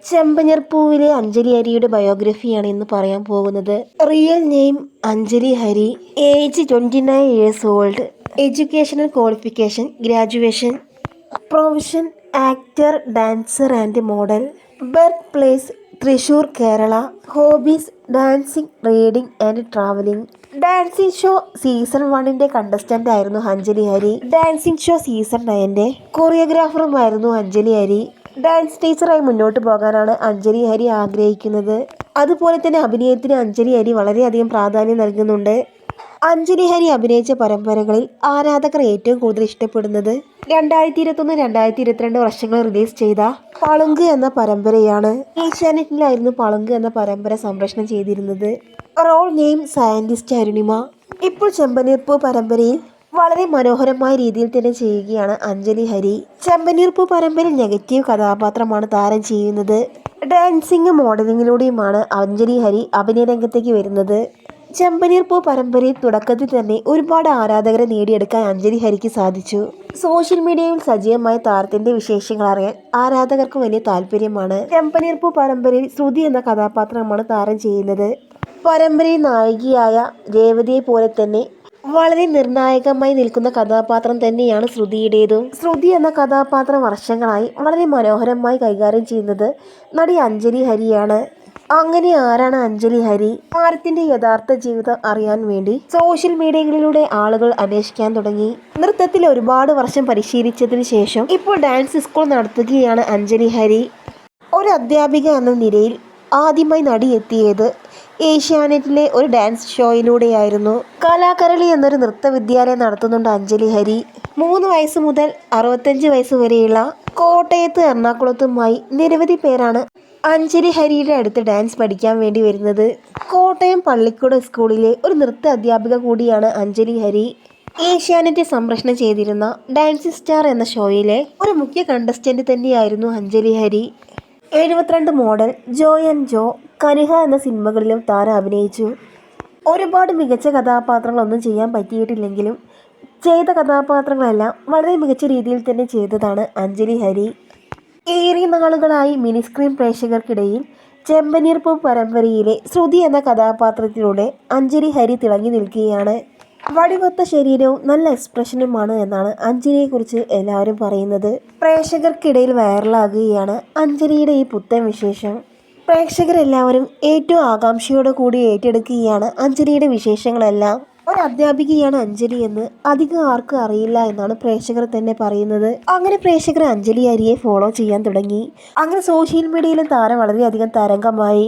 ചെമ്പനീർപ്പൂവിലെ അഞ്ജലി ഹരിയുടെ ബയോഗ്രഫിയാണ് ഇന്ന് പറയാൻ പോകുന്നത്. Real name Anjali Hari, age 29 years old, educational qualification graduation, profession actor, dancer and model, birth place Thrissur Kerala, hobbies dancing, reading and travelling. Dancing show season 1 contestant ആയിരുന്നു Anjali Hari. Dancing show season 9 കൊറിയോഗ്രാഫറുമായിരുന്നു Anjali Hari. Dance ടീച്ചറായി മുന്നോട്ട് പോകാനാണ് അഞ്ജലി ഹരി ആഗ്രഹിക്കുന്നത്. അതുപോലെ തന്നെ അഭിനയത്തിന് അഞ്ജലി ഹരി വളരെയധികം പ്രാധാന്യം നൽകുന്നുണ്ട്. അഞ്ജലി ഹരി അഭിനയിച്ച പരമ്പരകളിൽ ആരാധകർ ഏറ്റവും കൂടുതൽ ഇഷ്ടപ്പെടുന്നത് 2021-2022 വർഷങ്ങളിൽ റിലീസ് ചെയ്ത പളുങ്ക് എന്ന പരമ്പരയാണ്. ഏഷ്യാനെറ്റിലായിരുന്നു പളുങ്ക് എന്ന പരമ്പര സംപ്രേഷണം ചെയ്തിരുന്നത്. Role name scientist Arunima. ഇപ്പോൾ ചെമ്പനീർപ്പൂ പരമ്പരയിൽ വളരെ മനോഹരമായ രീതിയിൽ തന്നെ ചെയ്യുകയാണ് അഞ്ജലി ഹരി. ചെമ്പനീർപ്പൂ പരമ്പരയിൽ നെഗറ്റീവ് കഥാപാത്രമാണ് താരം ചെയ്യുന്നത്. ഡാൻസിങ് മോഡലിങ്ങിലൂടെയുമാണ് അഞ്ജലി ഹരി അഭിനയ രംഗത്തേക്ക് വരുന്നത്. ചെമ്പനീർപ്പൂ പരമ്പരയിൽ തുടക്കത്തിൽ തന്നെ ഒരുപാട് ആരാധകരെ നേടിയെടുക്കാൻ അഞ്ജലി ഹരിക്ക് സാധിച്ചു. സോഷ്യൽ മീഡിയയിൽ സജീവമായ താരത്തിന്റെ വിശേഷങ്ങൾ അറിയാൻ ആരാധകർക്ക് വലിയ താല്പര്യമാണ്. ചെമ്പനീർപ്പൂ പരമ്പരയിൽ ശ്രുതി എന്ന കഥാപാത്രമാണ് താരം ചെയ്യുന്നത്. പരമ്പരയിൽ നായികയായ രേവതിയെ പോലെ തന്നെ വളരെ നിർണായകമായി നിൽക്കുന്ന കഥാപാത്രം തന്നെയാണ് ശ്രുതിയുടേതും. ശ്രുതി എന്ന കഥാപാത്രം വർഷങ്ങളായി വളരെ മനോഹരമായി കൈകാര്യം ചെയ്യുന്നത് നടി അഞ്ജലി ഹരിയാണ്. അങ്ങനെ ആരാണ് അഞ്ജലി ഹരി? താരത്തിന്റെ യഥാർത്ഥ ജീവിതം അറിയാൻ വേണ്ടി സോഷ്യൽ മീഡിയകളിലൂടെ ആളുകൾ അന്വേഷിക്കാൻ തുടങ്ങി. നൃത്തത്തിൽ ഒരുപാട് വർഷം പരിശീലിച്ചതിന് ശേഷം ഇപ്പോൾ ഡാൻസ് സ്കൂൾ നടത്തുകയാണ് അഞ്ജലി ഹരി. ഒരു അധ്യാപിക എന്ന നിലയിൽ ആദ്യമായി നടി എത്തിയത് ഏഷ്യാനെറ്റിലെ ഒരു ഡാൻസ് ഷോയിലൂടെയായിരുന്നു. കലാകരളി എന്നൊരു നൃത്ത വിദ്യാലയം നടത്തുന്നുണ്ട് അഞ്ജലി ഹരി. 3 വയസ്സ് മുതൽ 65 വയസ്സ് വരെയുള്ള കോട്ടയത്ത് എറണാകുളത്തുമായി നിരവധി പേരാണ് അഞ്ജലി ഹരിയുടെ അടുത്ത് ഡാൻസ് പഠിക്കാൻ വേണ്ടി വരുന്നത്. കോട്ടയം പള്ളിക്കൂട സ്കൂളിലെ ഒരു നൃത്ത അധ്യാപിക കൂടിയാണ് അഞ്ജലി ഹരി. ഏഷ്യാനെറ്റ് സംപ്രേഷണം ചെയ്തിരുന്ന ഡാൻസിംഗ് സ്റ്റാർ എന്ന ഷോയിലെ ഒരു മുഖ്യ കണ്ടസ്റ്റന്റ് തന്നെയായിരുന്നു അഞ്ജലി ഹരി. 72 മോഡൽ, ജോ ആൻഡ് ജോ, കനിഹ എന്ന സിനിമകളിലും താരം അഭിനയിച്ചു. ഒരുപാട് മികച്ച കഥാപാത്രങ്ങളൊന്നും ചെയ്യാൻ പറ്റിയിട്ടില്ലെങ്കിലും ചെയ്ത കഥാപാത്രങ്ങളെല്ലാം വളരെ മികച്ച രീതിയിൽ തന്നെ ചെയ്തതാണ് അഞ്ജലി ഹരി. ഏറെ നാളുകളായി മിനിസ്ക്രീൻ പ്രേക്ഷകർക്കിടയിൽ ചെമ്പനീർപ്പൂ പരമ്പരയിലെ ശ്രുതി എന്ന കഥാപാത്രത്തിലൂടെ അഞ്ജലി ഹരി തിളങ്ങി നിൽക്കുകയാണ്. വടിവൊത്ത ശരീരവും നല്ല എക്സ്പ്രഷനുമാണ് എന്നാണ് അഞ്ജലിയെക്കുറിച്ച് എല്ലാവരും പറയുന്നത്. പ്രേക്ഷകർക്കിടയിൽ വൈറലാകുകയാണ് അഞ്ജലിയുടെ ഈ പുത്തൻ വിശേഷം. പ്രേക്ഷകരെല്ലാവരും ഏറ്റവും ആകാംക്ഷയോടെ കൂടി ഏറ്റെടുക്കുകയാണ് അഞ്ജലിയുടെ വിശേഷങ്ങളെല്ലാം. ഒരു അധ്യാപികയാണ് അഞ്ജലി എന്ന് അധികം ആർക്കും അറിയില്ല എന്നാണ് പ്രേക്ഷകർ തന്നെ പറയുന്നത്. അങ്ങനെ പ്രേക്ഷകർ അഞ്ജലി ഹരിയെ ഫോളോ ചെയ്യാൻ തുടങ്ങി. അങ്ങനെ സോഷ്യൽ മീഡിയയിലും താരം വളരെയധികം തരംഗമായി.